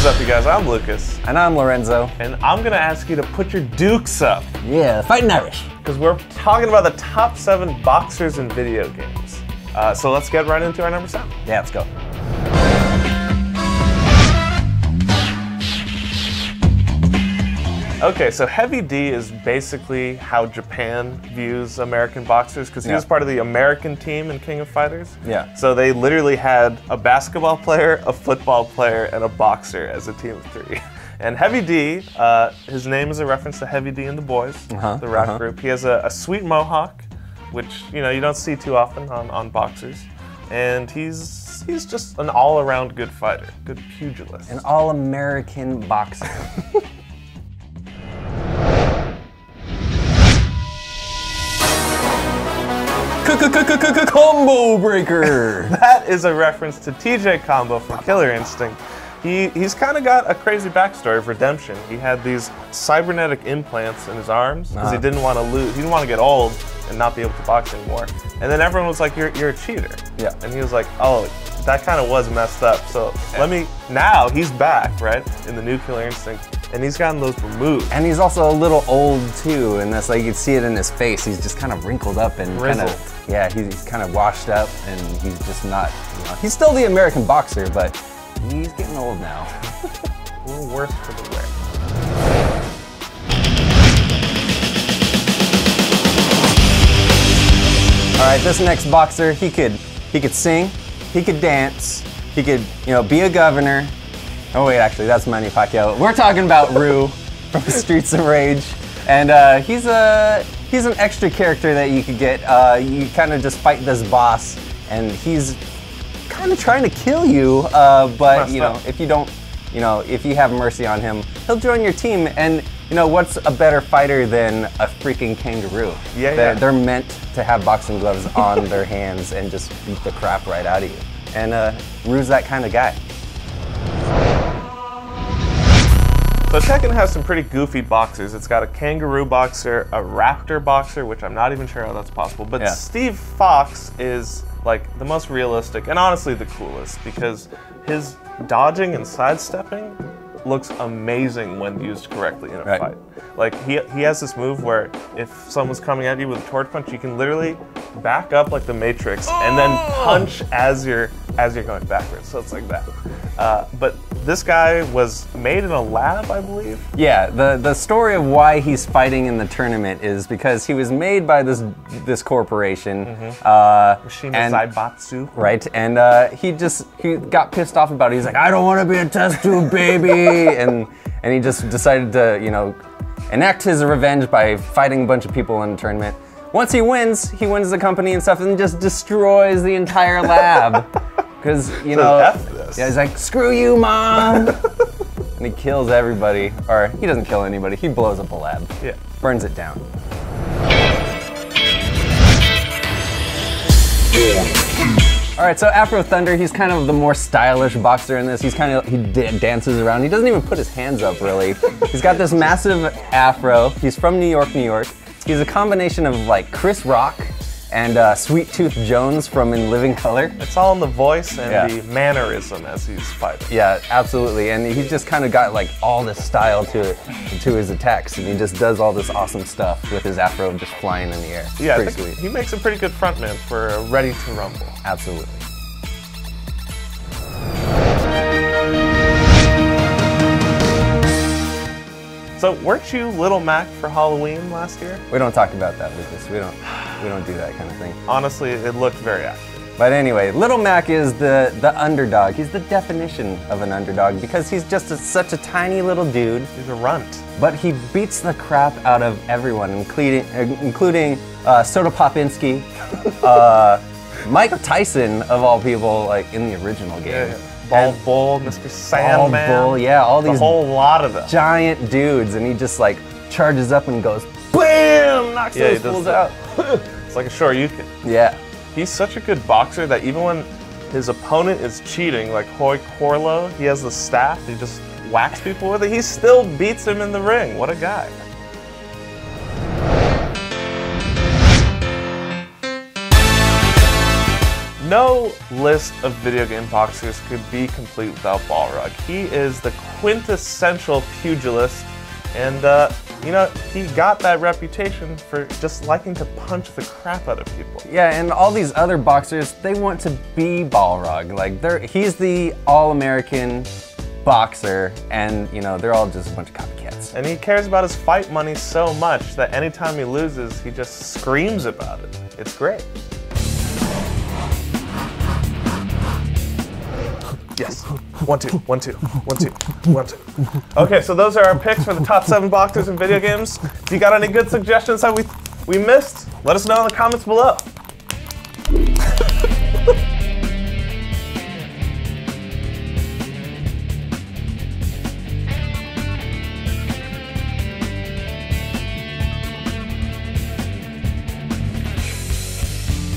up, you guys? I'm Lucas. And I'm Lorenzo. And I'm gonna ask you to put your dukes up. Yeah, fighting Irish. Because we're talking about the top 7 boxers in video games. So let's get right into our number 7. Yeah, let's go. Okay, so Heavy D is basically how Japan views American boxers, because he was part of the American team in King of Fighters. Yeah. So they literally had a basketball player, a football player, and a boxer as a team of 3. And Heavy D, his name is a reference to Heavy D and the Boys, the rap group. He has a sweet mohawk, which you don't see too often on boxers. And he's just an all-around good fighter, good pugilist. An all-American boxer. Combo breaker! That is a reference to TJ Combo from Killer Instinct. He's kind of got a crazy backstory of redemption. He had these cybernetic implants in his arms because he didn't want to lose. He didn't want to get old and not be able to box anymore. And then everyone was like, "You're a cheater." Yeah. And he was like, "Oh, that kind of was messed up. So now he's back, right, in the new Killer Instinct, and he's gotten those removed." And he's also a little old too, and that's like you can see it in his face. He's just kind of wrinkled up and kind of, yeah, he's kind of washed up, and he's just not, he's still the American boxer, but he's getting old now. A little worse for the wear. All right, this next boxer, he could sing, he could dance, he could, be a governor. Oh wait, actually, that's Manny Pacquiao. We're talking about Rue from Streets of Rage, and he's an extra character that you could get. You kind of just fight this boss, and he's kind of trying to kill you, but if you don't, if you have mercy on him, he'll join your team. And what's a better fighter than a freaking kangaroo? They're meant to have boxing gloves on their hands and just beat the crap right out of you. And Rue's that kind of guy. So Tekken has some pretty goofy boxers. It's got a kangaroo boxer, a raptor boxer, which I'm not even sure how that's possible, but Steve Fox is like the most realistic and honestly the coolest, because his dodging and sidestepping looks amazing when used correctly in a fight. Like he has this move where if someone's coming at you with a torch punch, you can literally back up like the Matrix and then punch as you're going backwards. So it's like that. But this guy was made in a lab, I believe. Yeah, the story of why he's fighting in the tournament is because he was made by this corporation. Mishima Zaibatsu. Right, and he got pissed off about it. He's like, "I don't want to be a test tube, baby," and he just decided to enact his revenge by fighting a bunch of people in the tournament. Once he wins the company and stuff, and just destroys the entire lab. Because, he's like, "Screw you, Mom!" And he kills everybody. Or, he doesn't kill anybody, he blows up a lab. Yeah. Burns it down. Alright, so Afro Thunder, he's kind of the more stylish boxer in this. He dances around. He doesn't even put his hands up, really. He's got this massive afro. He's from New York, New York. He's a combination of, like, Chris Rock and Sweet Tooth Jones from In Living Color. It's all in the voice and the mannerism as he's fighting. Yeah, absolutely. And he's just kind of got like all this style to his attacks, and he just does all this awesome stuff with his afro just flying in the air. Yeah, pretty sweet. He makes a pretty good frontman for Ready to Rumble. Absolutely. So weren't you Little Mac for Halloween last year? We don't talk about that, Lucas. We don't do that kind of thing. Honestly, it looked very accurate. But anyway, Little Mac is the underdog. He's the definition of an underdog because he's just such a tiny little dude. He's a runt. But he beats the crap out of everyone, including Soda Popinski, Mike Tyson, of all people, like in the original game. Yeah. Bald Bull, Mr. Sandman. Bald Bull, yeah, all these a whole lot of them. Giant dudes, and he just like charges up and goes, BAM! Knocks those fools out. It's like a Shoryuken. Yeah. He's such a good boxer that even when his opponent is cheating, like Hoy Corlo, he has the staff, he just whacks people with it, he still beats him in the ring. What a guy. No list of video game boxers could be complete without Balrog. He is the quintessential pugilist, and you know, he got that reputation for just liking to punch the crap out of people. Yeah, and all these other boxers, they want to be Balrog. Like, he's the all-American boxer, and you know, they're all just a bunch of copycats. And he cares about his fight money so much that anytime he loses, he just screams about it. It's great. Yes. 1, 2, 1, 2, 1, 2, 1, 2. Okay, so those are our picks for the top 7 boxers in video games. If you got any good suggestions that we missed, let us know in the comments below.